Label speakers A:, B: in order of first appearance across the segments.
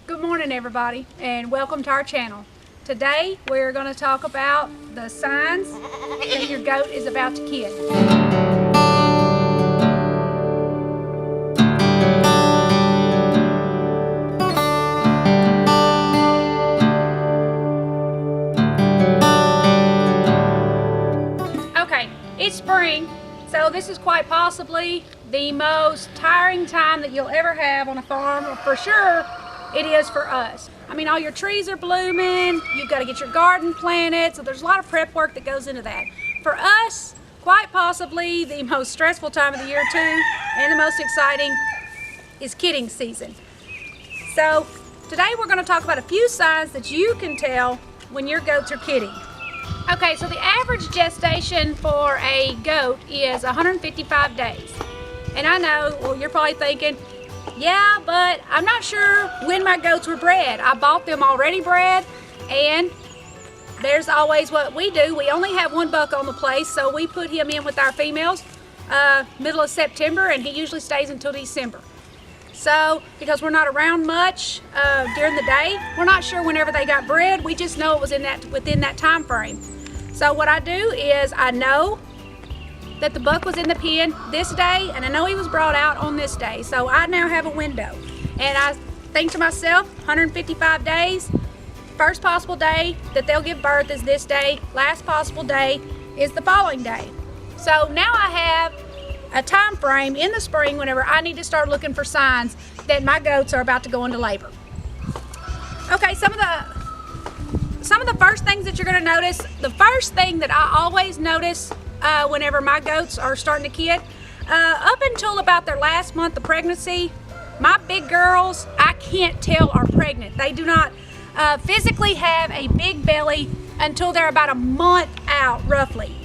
A: Good morning everybody and welcome to our channel. Today we're going to talk about the signs that your goat is about to kid. Okay, it's spring, so this is quite possibly the most tiring time that you'll ever have on a farm. For sure it is for us. I mean, all your trees are blooming, you've got to get your garden planted, so there's a lot of prep work that goes into that. For us, quite possibly the most stressful time of the year too, and the most exciting is kidding season. So today we're going to talk about a few signs that you can tell when your goats are kidding. Okay, so the average gestation for a goat is 155 days. And I know, well, you're probably thinking, yeah, but I'm not sure when my goats were bred. I bought them already bred, and there's always what we do. We only have one buck on the place, so we put him in with our females middle of September, and he usually stays until December. So, because we're not around much during the day, we're not sure whenever they got bred. We just know it was within that time frame. So what I do is I know that the buck was in the pen this day, and I know he was brought out on this day. So I now have a window, and I think to myself, 155 days, first possible day that they'll give birth is this day, last possible day is the following day. So now I have a time frame in the spring whenever I need to start looking for signs that my goats are about to go into labor. Okay, some of the first things that you're going to notice, the first thing that I always notice whenever my goats are starting to kid, up until about their last month of pregnancy, my big girls, I can't tell are pregnant. They do not physically have a big belly until they're about a month out, roughly.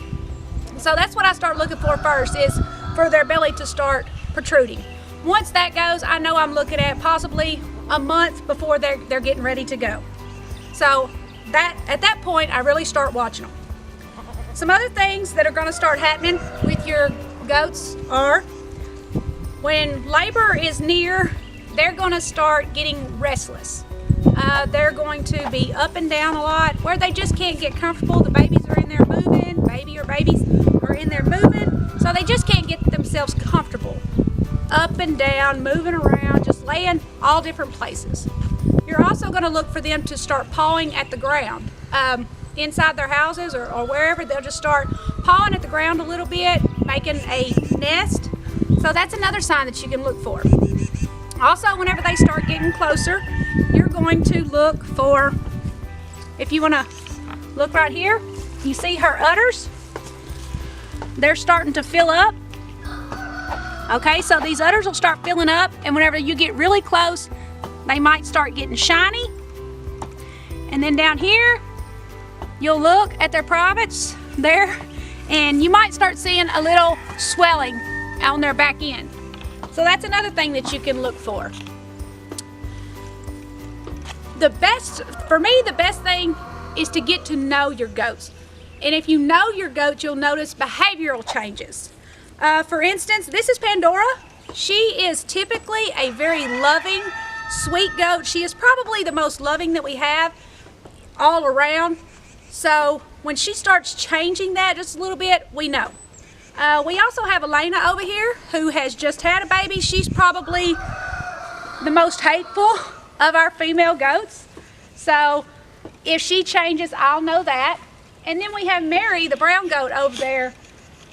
A: So that's what I start looking for first, is for their belly to start protruding. Once that goes, I know I'm looking at possibly a month before they're getting ready to go. So at that point, I really start watching them. Some other things that are going to start happening with your goats are when labor is near, they're going to start getting restless. They're going to be up and down a lot where they just can't get comfortable. The babies are in there moving, babies are in there moving, so they just can't get themselves comfortable. Up and down, moving around, just laying all different places. You're also going to look for them to start pawing at the ground. Inside their houses or wherever, they'll just start pawing at the ground a little bit, making a nest. So that's another sign that you can look for. Also, whenever they start getting closer, you're going to look for, if you want to look right here, you see her udders? They're starting to fill up. Okay, so these udders will start filling up, and whenever you get really close, they might start getting shiny. And then down here, you'll look at their privates there, and you might start seeing a little swelling on their back end. So that's another thing that you can look for. For me, the best thing is to get to know your goats. And if you know your goats, you'll notice behavioral changes. For instance, this is Pandora. She is typically a very loving, sweet goat. She is probably the most loving that we have all around. So when she starts changing that just a little bit, we know. We also have Elena over here who has just had a baby. She's probably the most hateful of our female goats. So if she changes, I'll know that. And then we have Mary, the brown goat over there.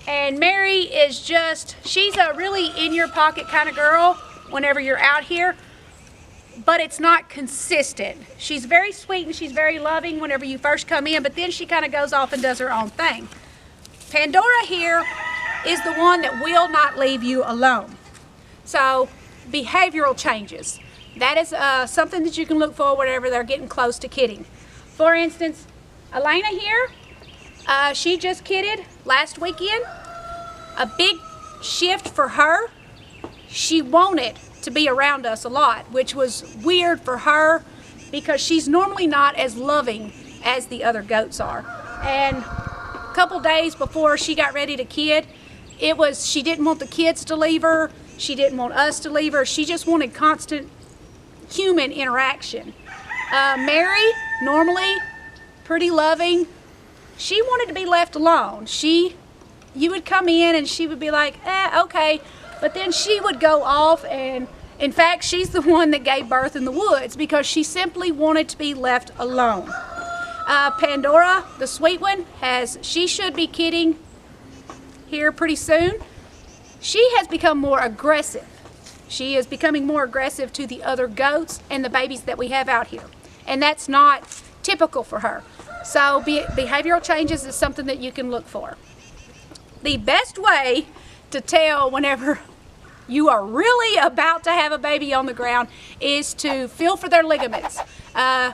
A: And Mary is she's a really in your pocket kind of girl whenever you're out here. But it's not consistent. She's very sweet and she's very loving whenever you first come in, but then she kind of goes off and does her own thing. Pandora here is the one that will not leave you alone. So behavioral changes. That is something that you can look for whenever they're getting close to kidding. For instance, Elena here, she just kidded last weekend. A big shift for her. She wanted to be around us a lot, which was weird for her because she's normally not as loving as the other goats are. And a couple days before she got ready to kid, she didn't want the kids to leave her, she didn't want us to leave her, she just wanted constant human interaction. Mary, normally pretty loving, she wanted to be left alone. You would come in and she would be like, okay, but then she would go off, and in fact, she's the one that gave birth in the woods because she simply wanted to be left alone. Pandora, the sweet one, she should be kidding here pretty soon. She has become more aggressive. She is becoming more aggressive to the other goats and the babies that we have out here. And that's not typical for her. So behavioral changes is something that you can look for. The best way to tell whenever you are really about to have a baby on the ground is to feel for their ligaments.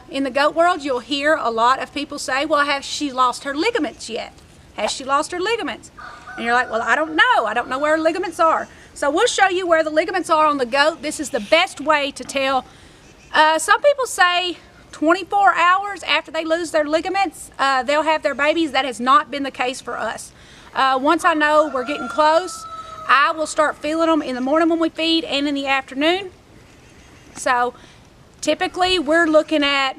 A: In the goat world, you'll hear a lot of people say, well, has she lost her ligaments yet? Has she lost her ligaments? And you're like, well, I don't know. I don't know where her ligaments are. So we'll show you where the ligaments are on the goat. This is the best way to tell. Some people say 24 hours after they lose their ligaments, they'll have their babies. That has not been the case for us. Once I know we're getting close, I will start feeling them in the morning when we feed and in the afternoon. So typically we're looking at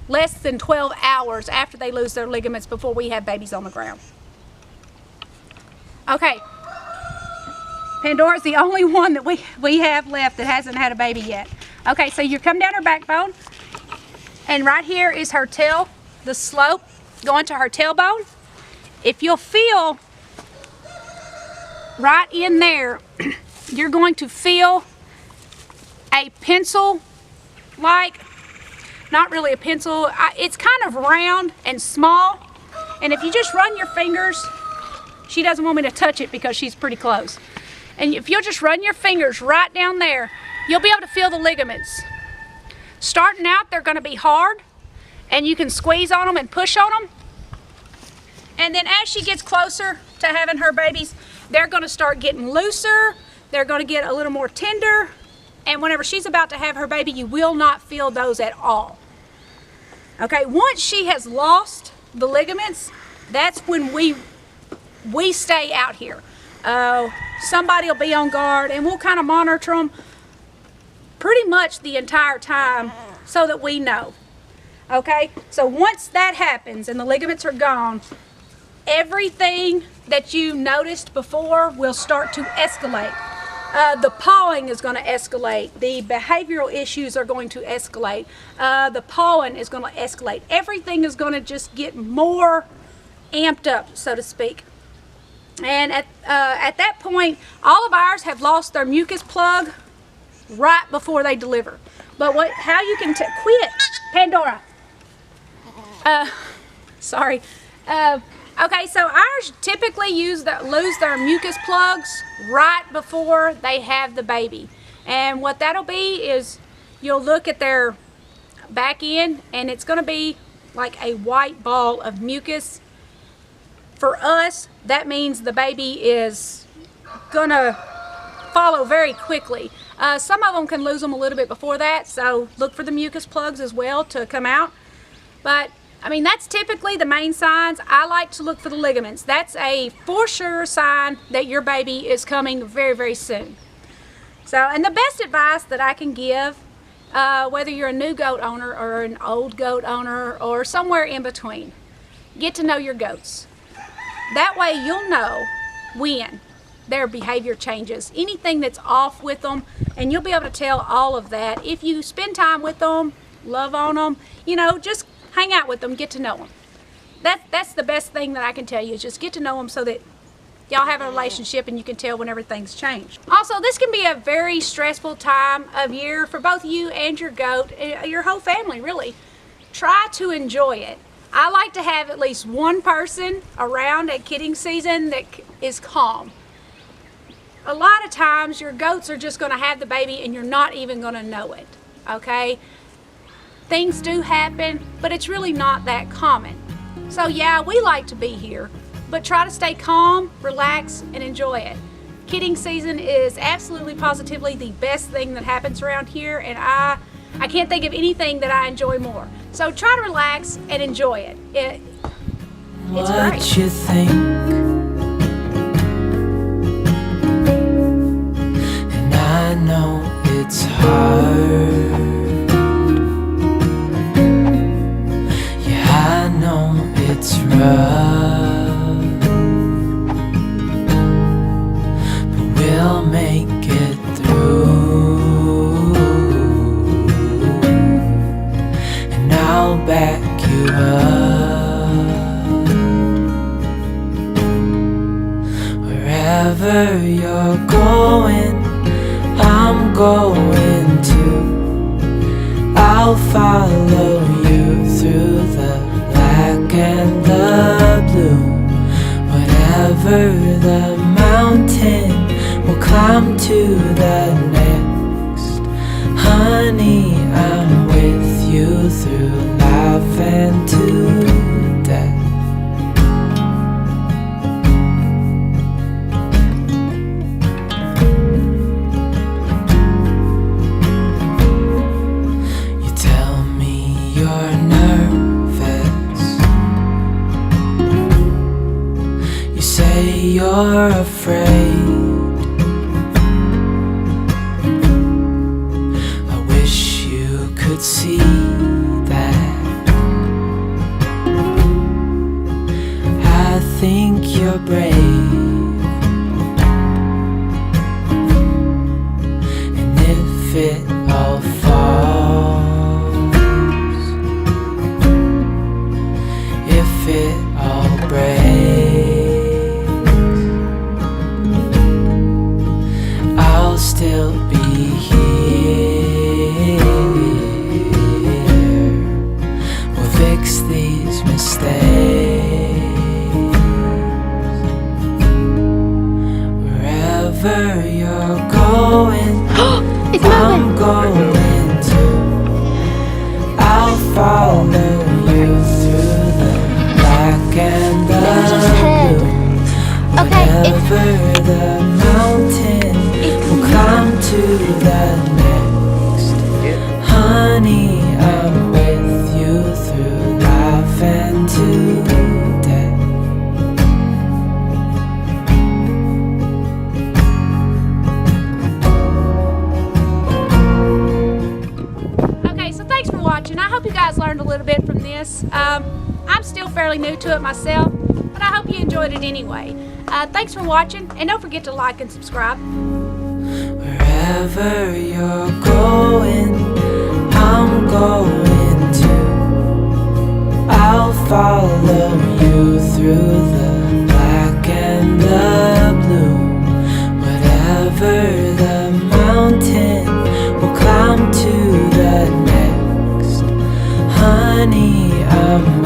A: less than 12 hours after they lose their ligaments before we have babies on the ground. Okay, Pandora's the only one that we have left that hasn't had a baby yet. Okay, so you come down her backbone, and right here is her tail, the slope going to her tailbone. If you'll feel right in there, you're going to feel a pencil-like, not really a pencil, it's kind of round and small, and if you just run your fingers, she doesn't want me to touch it because she's pretty close, and if you'll just run your fingers right down there, you'll be able to feel the ligaments. Starting out, they're going to be hard, and you can squeeze on them and push on them, and then as she gets closer to having her babies, they're going to start getting looser, they're going to get a little more tender, and whenever she's about to have her baby, you will not feel those at all. Okay, once she has lost the ligaments, that's when we stay out here. Somebody will be on guard, and we'll kind of monitor them pretty much the entire time so that we know. Okay, so once that happens and the ligaments are gone, everything that you noticed before will start to escalate. The pawing is going to escalate. The behavioral issues are going to escalate. The pollen is going to escalate. Everything is going to just get more amped up, so to speak. And at that point, all of ours have lost their mucus plug right before they deliver. But how you can quit, Pandora. Sorry. Okay, so ours typically lose their mucus plugs right before they have the baby. And what that'll be is you'll look at their back end and it's going to be like a white ball of mucus. For us, that means the baby is going to follow very quickly. Some of them can lose them a little bit before that, so look for the mucus plugs as well to come out. But I mean, that's typically the main signs. I like to look for the ligaments. That's a for sure sign that your baby is coming very, very soon. So, and the best advice that I can give, whether you're a new goat owner or an old goat owner or somewhere in between, get to know your goats. That way you'll know when their behavior changes, anything that's off with them, and you'll be able to tell all of that. If you spend time with them, love on them, you know, just hang out with them, get to know them. That's the best thing that I can tell you, is just get to know them so that y'all have a relationship and you can tell whenever things change. Also, this can be a very stressful time of year for both you and your goat, your whole family really. Try to enjoy it. I like to have at least one person around at kidding season that is calm. A lot of times your goats are just going to have the baby and you're not even going to know it, okay? Things do happen, but it's really not that common. So yeah, we like to be here, but try to stay calm, relax, and enjoy it. Kidding season is absolutely positively the best thing that happens around here, and I can't think of anything that I enjoy more. So try to relax and enjoy it. It's great.
B: What you think? And I know it's hard. I'll back you up. Wherever you're going, I'm going too. I'll follow you through the black and the blue. Whatever the mountain, we'll climb to the next. Honey, I'm with you through life and to death. You tell me you're nervous. You say you're afraid. See that I think you're brave, and if it all falls, if it all breaks, I'll still be here. Fix these mistakes. Wherever you're going, I'm going to. I'll follow you through the black and the blue. Whatever the mountain, we'll climb to the next. Honey, I'm with you through life and to death.
A: Okay, so thanks for watching. I hope you guys learned a little bit from this. I'm still fairly new to it myself, but I hope you enjoyed it anyway. Thanks for watching, and don't forget to like and subscribe.
B: Wherever you're going, I'm going to. I'll follow you through the black and the blue. Whatever the mountain, we'll climb to the next. Honey, I'm